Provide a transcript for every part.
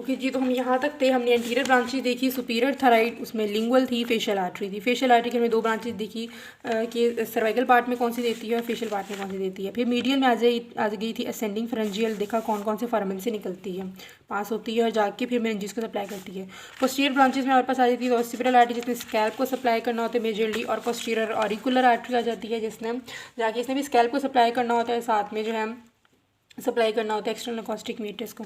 Okay जी, तो हम यहाँ तक थे। हमने एंटीरियर ब्रांचेस देखी, सुपीरियर थायराइड, उसमें लिंगुअल थी, फेशियल आर्टरी थी। फेशियल आर्टरी की हमने 2 ब्रांचेस देखी कि सर्वाइकल पार्ट में कौन सी देती है और फेशियल पार्ट में कौन सी देती है। फिर मीडियल में आ गई थी असेंडिंग फेरेंजियल, देखा कौन कौन से फोरामेन से निकलती है, पास होती है और जाके फिर मेनिंजेस को सप्लाई करती है। पोस्टीरियर ब्रांचेस में हमारे पास आ जाती है ऑसिपिटल आर्टरी, जिसमें स्कैल्प को सप्लाई करना होता है मेजरली, और पोस्टीरियर ऑरिकुलर आर्टरी आ जाती है जिसने जाके इसने भी स्कैल्प को सप्लाई करना होता है, साथ में जो है सप्लाई करना होता है एक्सटर्नल अकॉस्टिक मीटर्स को।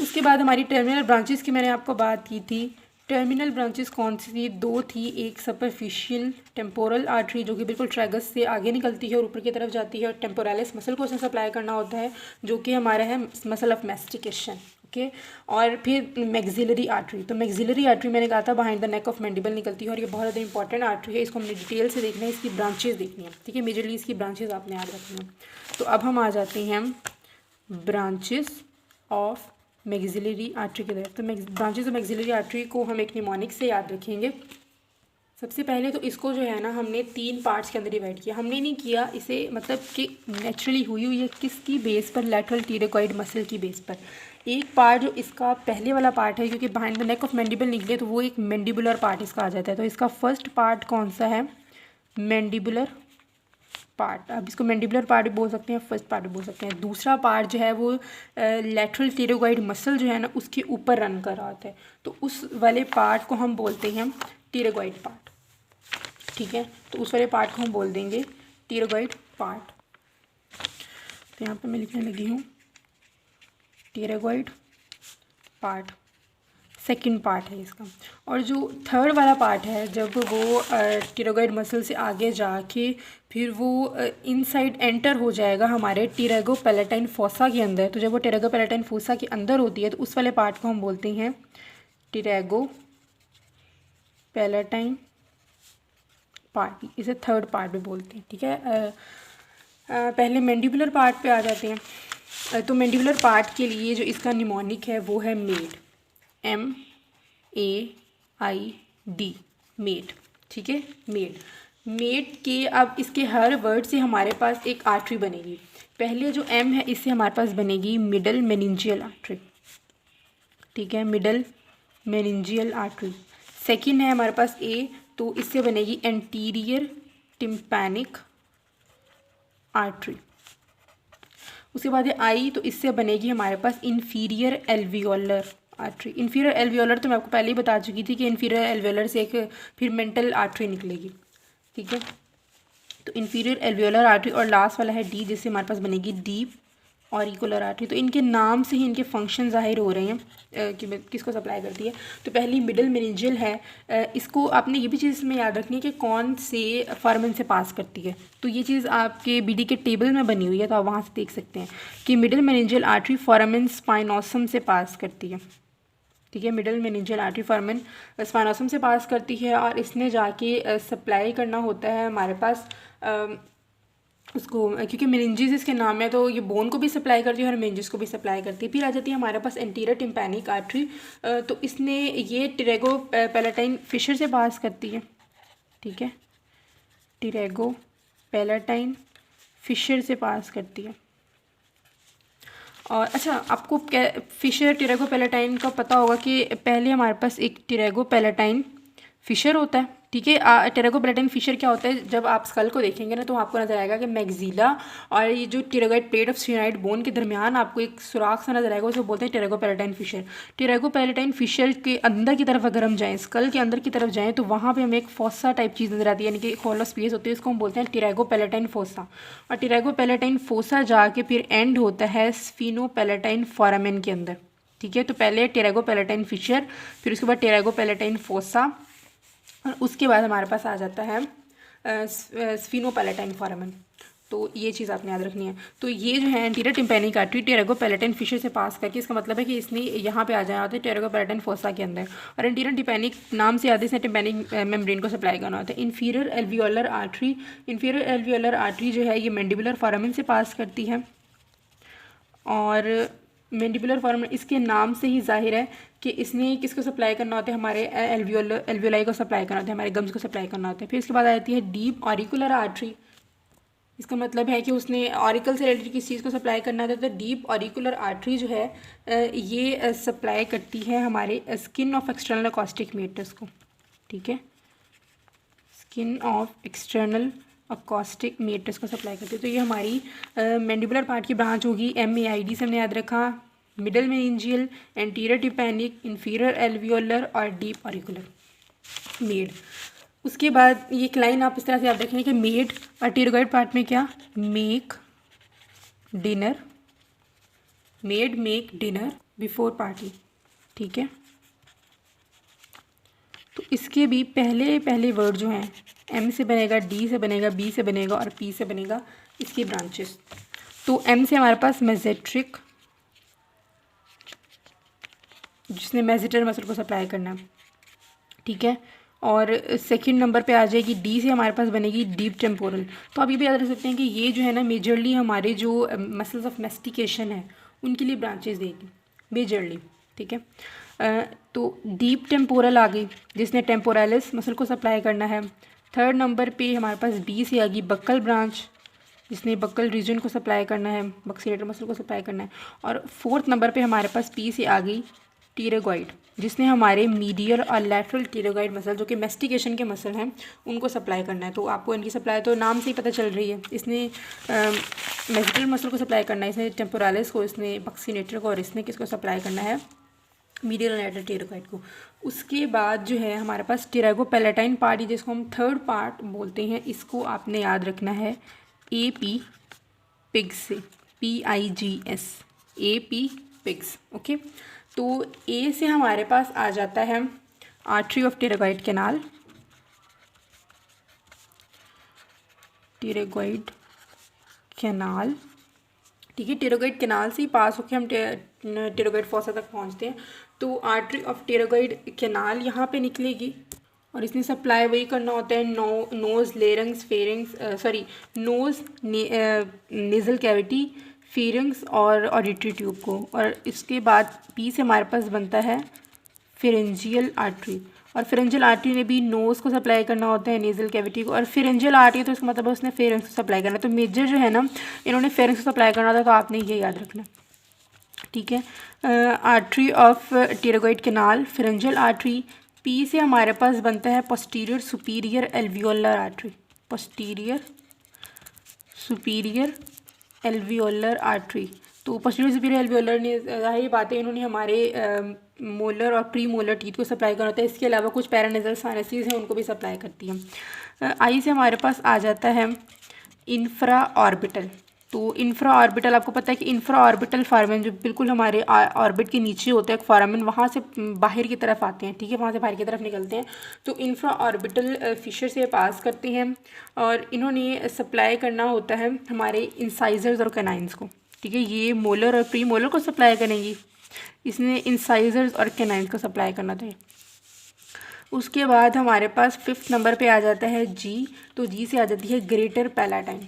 उसके बाद हमारी टर्मिनल ब्रांचेस की मैंने आपको बात की थी। टर्मिनल ब्रांचेस कौन सी थी? 2 थी। एक सुपरफिशियल टेम्पोरल आर्टरी जो कि बिल्कुल ट्रैगस से आगे निकलती है और ऊपर की तरफ जाती है, और टेम्पोरालिस मसल को उसने सप्लाई करना होता है जो कि हमारा है मसल ऑफ मैस्टिकेशन। ओके, और फिर मैक्सिलरी आर्टरी। तो मैक्सिलरी आर्टरी मैंने कहा था behind the neck of mandible निकलती है, और ये बहुत ज़्यादा इंपॉर्टेंट आर्टरी है। इसको हमने डिटेल से देखना है, इसकी ब्रांचेस देखनी है, ठीक है। मेजरली इसकी ब्रांचेस आपने याद रखनी है। तो अब हम आ जाते हैं ब्रांचेस ऑफ मैक्सिलरी आर्टरी की तरफ। तो ब्रांचेस ऑफ मैक्सिलरी आर्टरी को हम एक निमोनिक से याद रखेंगे। सबसे पहले तो इसको जो है ना हमने 3 पार्ट्स के अंदर डिवाइड किया। हमने नहीं किया इसे मतलब कि नेचुरली हुई है किसकी बेस पर, लैटरल टीरेगॉइड मसल की बेस पर। एक पार्ट जो इसका पहले वाला पार्ट है, क्योंकि behind the neck of mandible निकले तो वो एक मैंडिबुलर पार्ट इसका आ जाता है। तो इसका फर्स्ट पार्ट कौन सा है? Mandibular part. अब इसको मैंडिबुलर पार्ट भी बोल सकते हैं, फर्स्ट पार्ट भी बोल सकते हैं। दूसरा पार्ट जो है वो लैटरल टीरेगॉइड मसल जो है ना उसके ऊपर रन कर रहा होता है, तो उस वाले पार्ट को हम बोलते हैं टीरेगॉइड पार्ट, ठीक है। तो उस वाले पार्ट को हम बोल देंगे टीरेगॉइड पार्ट। तो यहाँ पे मैं लिखने लगी हूँ टीरेगॉइड पार्ट, सेकंड पार्ट है इसका। और जो थर्ड वाला पार्ट है, जब वो टीरेगॉइड मसल से आगे जाके फिर वो इनसाइड एंटर हो जाएगा हमारे टीरेगो पैलेटाइन फोसा के अंदर। तो जब वो टीरेगो पैलेटाइन फोसा के अंदर होती है तो उस वाले पार्ट को हम बोलते हैं टीरेगो पैलेटाइन पार्ट, इसे थर्ड पार्ट भी बोलते हैं, ठीक है। पहले मैंडिबुलर पार्ट पे आ जाते हैं। तो मैंडिबुलर पार्ट के लिए जो इसका निमोनिक है वो है मेड, MAID, मेड, ठीक है। मेड के अब इसके हर वर्ड से हमारे पास एक आर्टरी बनेगी। पहले जो M है इससे हमारे पास बनेगी मिडल मेनिंजियल आर्टरी, ठीक है, मिडल मेनिंजियल आर्टरी। सेकंड है हमारे पास A, तो इससे बनेगी एंटीरियर टिम्पैनिक आर्टरी। उसके बाद है I, तो इससे बनेगी हमारे पास inferior alveolar artery. Inferior alveolar तो मैं आपको पहले ही बता चुकी थी कि इंफीरियर एल्वियोलर से एक फिर मेंटल आर्टरी निकलेगी, ठीक है। तो इंफीरियर एल्वियोलर आर्टरी, और लास्ट वाला है D, जिससे हमारे पास बनेगी डीप ऑरिकुलर आर्टरी। तो इनके नाम से ही इनके फंक्शन जाहिर हो रहे हैं कि किसको सप्लाई करती है। तो पहली मिडल मेनिंजियल है, इसको आपने ये भी चीज़ में याद रखनी है कि कौन से फोरामेन से पास करती है। तो ये चीज़ आपके BD के टेबल में बनी हुई है, तो आप वहाँ से देख सकते हैं कि middle meningeal artery foramen spinosum से पास करती है, ठीक है। Middle meningeal artery foramen spinosum से पास करती है, और इसने जाके सप्लाई करना होता है हमारे पास उसको, क्योंकि मेनिंजेस इसके नाम है तो ये बोन को भी सप्लाई करती है और मेनिंजेस को भी सप्लाई करती है। फिर आ जाती है हमारे पास एंटीरियर टिम्पैनिक आर्टरी, तो इसने ये टीरेगो पैलेटाइन फिशर से पास करती है, ठीक है, टीरेगो पैलेटाइन फिशर से पास करती है। और अच्छा, आपको फिशर टीरेगो पैलेटाइन का पता होगा कि पहले हमारे पास एक टीरेगो पैलेटाइन फिशर होता है, ठीक है। टीरेगो पैलेटाइन फिशर क्या होता है? जब आप स्कल को देखेंगे ना तो आपको नजर आएगा कि मैक्सिला और ये जो टीरेगॉइड प्लेट ऑफ स्फेनॉइड बोन के दरमियान आपको एक सुराख सा नजर आएगा, उसको बोलते हैं टीरेगो पैलेटाइन फिशर। टीरेगो पैलेटाइन फिशर के अंदर की तरफ अगर हम जाएँ, स्कल के अंदर की तरफ जाएँ, तो वहाँ पर हमें एक फोसा टाइप चीज़ नजर आती है, यानी कि एक हॉलो स्पेस होती है, इसको हम बोलते हैं टीरेगो पैलेटाइन फोसा। और टीरेगो पैलेटाइन फोसा जाके फिर एंड होता है स्फीनो पैलेटाइन फोरामेन के अंदर, ठीक है। तो पहले टीरेगो पैलेटाइन फिशर, फिर उसके बाद टीरेगो पैलेटाइन फोसा, और उसके बाद हमारे पास आ जाता है स्फीनो पैलेटाइन फोरामेन। तो ये चीज़ आपने याद रखनी है। तो ये जो है anterior tympanic artery pterygopalatine fissure से पास करके, इसका मतलब है कि इसने यहाँ पे आ जाना होता है टीरेगो पैलेटाइन फोसा के अंदर, और एंटीरियर टिम्पैनिक नाम से आते हैं टिम्पैनिक मेम्ब्रेन को सप्लाई करना होता है। Inferior alveolar artery, inferior alveolar artery जो है ये मैंडिबुलर फोरामेन से पास करती है, और मैंडिबुलर फोरामेन इसके नाम से ही जाहिर है कि इसने किसको सप्लाई करना होता है, हमारे एल्वियोलाई को सप्लाई करना होता है, हमारे गम्स को सप्लाई करना होता है। फिर इसके बाद आ जाती है डीप ऑरिकुलर आर्टरी। इसका मतलब है कि उसने ऑरिकल से रिलेटेड किस चीज़ को सप्लाई करना था। तो डीप ऑरिकुलर आर्टरी जो है ये सप्लाई करती है हमारे skin of external acoustic matters को, ठीक है, skin of external acoustic matters को सप्लाई करती है। तो ये हमारी मैंडिबुलर पार्ट की ब्रांच होगी। MAID से हमने याद रखा, middle meningeal, anterior tympanic, inferior alveolar और डीप ऑरिकुलर मेड। उसके बाद ये एक लाइन आप इस तरह से याद रखेंगे कि मेड और टिरोगॉइड पार्ट में क्या, make dinner, made make dinner before party, ठीक है। तो इसके भी पहले वर्ड जो हैं M से बनेगा, D से बनेगा, B से बनेगा और P से बनेगा इसकी ब्रांचेस। तो M से हमारे पास मेजेट्रिक, जिसने मेजेटर मसल को सप्लाई करना है, ठीक है। और सेकंड नंबर पे आ जाएगी D से हमारे पास बनेगी डीप टेम्पोरल। तो आप ये भी याद रख सकते हैं कि ये जो है ना मेजरली हमारे जो मसल्स ऑफ मेस्टिकेशन है उनके लिए ब्रांचेस देगी मेजरली, ठीक है। तो डीप टेम्पोरल आ गई जिसने टेम्पोरालिस मसल को सप्लाई करना है। थर्ड नंबर पे हमारे पास B से आ गई बक्कल ब्रांच, जिसने बक्कल रीजन को सप्लाई करना है, बक्सीलेटर मसल को सप्लाई करना है। और फोर्थ नंबर पे हमारे पास P से आ गई टीरेगॉइड, जिसने हमारे मीडियल और लैटरल टीरेगॉइड मसल जो कि मेस्टिकेशन के मसल हैं उनको सप्लाई करना है। तो आपको इनकी सप्लाई तो नाम से ही पता चल रही है, इसने मेजिटल मसल को सप्लाई करना है, इसने टेम्पोरालिस को, इसने बक्सीनेटर को, और इसने किसको सप्लाई करना है, मीडियल और लैटरल टीरेगॉइड को। उसके बाद जो है हमारे पास टिरागोपैलेटाइन पार्ट, जिसको हम थर्ड पार्ट बोलते हैं, इसको आपने याद रखना है AP पिग्स से, PIGS, AP पिग्स, ओके। तो A से हमारे पास आ जाता है artery of pterygoid canal, टिरागॉइड canal, ठीक है। टिरागॉइड कैनाल से ही पास होकर हम टिरागॉइड फॉसा तक पहुंचते हैं। तो आर्टरी ऑफ टिरागॉइड कैनाल यहाँ पे निकलेगी और इसने सप्लाई वही करना होता है nose, larynx, pharynx, sorry nose, nasal cavity, pharynx और ऑडिटरी ट्यूब को। और इसके बाद P से हमारे पास बनता है फेरेंजियल आर्टरी, और फेरेंजियल आर्टरी ने भी नोज़ को सप्लाई करना होता है, नेज़ल कैविटी को। और फेरेंजियल आर्टरी तो इसका मतलब है उसने फेरिंग्स को सप्लाई करना है। तो मेजर जो है ना इन्होंने फेरिंग्स को सप्लाई करना था, तो आपने ये याद रखना, ठीक है। Artery of pterygoid canal, pharyngeal artery. P से हमारे पास बनता है posterior superior alveolar artery, posterior superior alveolar artery. तो पोस्टीरियर सुपीरियर एल्वियोलर ने जाहिर बात है इन्होंने हमारे मोलर और प्री मोलर टीथ को सप्लाई करना होता है। इसके अलावा कुछ पैरानेजल साइनसेस हैं उनको भी सप्लाई करती है। I से हमारे पास आ जाता है इंफ्रा ऑर्बिटल। तो इंफ्रा ऑर्बिटल, आपको पता है कि इंफ्रा ऑर्बिटल फॉरामेन जो बिल्कुल हमारे ऑर्बिट के नीचे होता है फॉरामेन, वहाँ से बाहर की तरफ आते हैं, ठीक है, वहाँ से बाहर की तरफ निकलते हैं। तो इंफ्रा ऑर्बिटल फिशर से पास करते हैं और इन्होंने सप्लाई करना होता है हमारे इंसाइजर्स और कैनाइंस को, ठीक है। ये मोलर और प्री मोलर को सप्लाई करेंगी, इसने इंसाइजर्स और कैनाइंस को सप्लाई करना था। उसके बाद हमारे पास फिफ्थ नंबर पे आ जाता है G। तो G से आ जाती है ग्रेटर पैलाटाइन।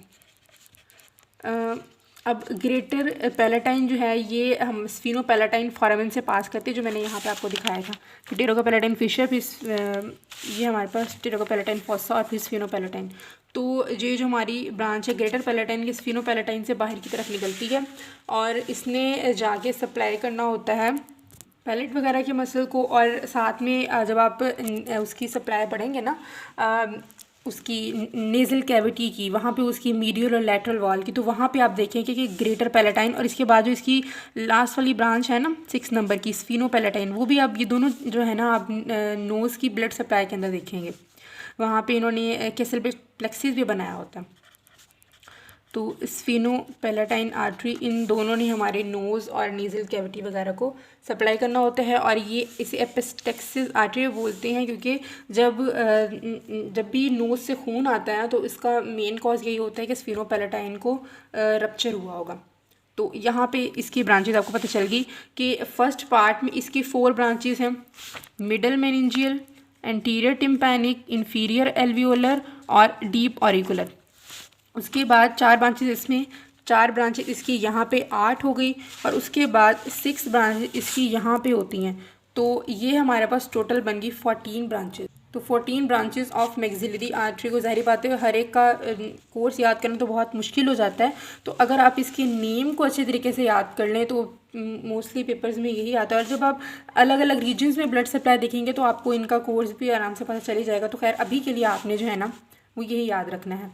अब ग्रेटर पैलाटाइन जो है ये हम स्फीनोपैलाटाइन फॉरामेन से पास करते हैं, जो मैंने यहाँ पे आपको दिखाया था कि टिरागोपैलाटाइन फिशर, फिर ये हमारे पास टिरागोपैलाटाइन फॉसा और फिर स्फीनोपैलाटाइन। तो ये जो हमारी ब्रांच है ग्रेटर पैलाटाइन की स्फीनोपैलाटाइन से बाहर की तरफ निकलती है और इसने जाके सप्लाई करना होता है पैलेट वगैरह के मसल को। और साथ में जब आप उसकी सप्लाई पढ़ेंगे ना उसकी नेज़ल कैविटी की, वहाँ पे उसकी मीडियल और लैटरल वॉल की, तो वहाँ पे आप देखेंगे कि ग्रेटर पैलाटाइन और इसके बाद जो इसकी लास्ट वाली ब्रांच है ना 6 नंबर की स्फीनोपैलाटाइन, वो भी आप ये दोनों जो है ना आप नोज़ की ब्लड सप्लाई के अंदर देखेंगे, वहाँ पे इन्होंने कैसल प्लेक्सिस भी बनाया होता है। तो स्फीनोपैलाटाइन आर्टरी, इन दोनों ने हमारे नोज़ और नेज़ल कैविटी वगैरह को सप्लाई करना होता है। और ये इसे एपिस्टेक्सिस आर्टरी बोलते हैं क्योंकि जब भी नोज़ से खून आता है तो इसका मेन कॉज यही होता है कि स्फीनोपैलाटाइन को रप्चर हुआ होगा। तो यहाँ पे इसकी ब्रांचेस आपको पता चल गई कि फर्स्ट पार्ट में इसकी 4 ब्रांचेस हैं, middle meningeal, anterior tympanic, inferior alveolar और डीप ऑरिकुलर। उसके बाद 4 ब्रांचेस इसमें, 4 ब्रांचेस इसकी यहाँ पे 8 हो गई और उसके बाद 6 ब्रांचेस इसकी यहाँ पे होती हैं। तो ये हमारे पास टोटल बन गई 14 ब्रांचेस। तो 14 ब्रांचेस ऑफ मैक्सिलरी आर्टरी को ज़ाहिर बात है हर एक का कोर्स याद करना तो बहुत मुश्किल हो जाता है। तो अगर आप इसके नेम को अच्छे तरीके से याद कर लें तो मोस्टली पेपर्स में यही आता है। और जब आप अलग अलग रीजन्स में ब्लड सप्लाई देखेंगे तो आपको इनका कोर्स भी आराम से पता चल ही जाएगा। तो खैर अभी के लिए आपने जो है ना वो यही याद रखना है।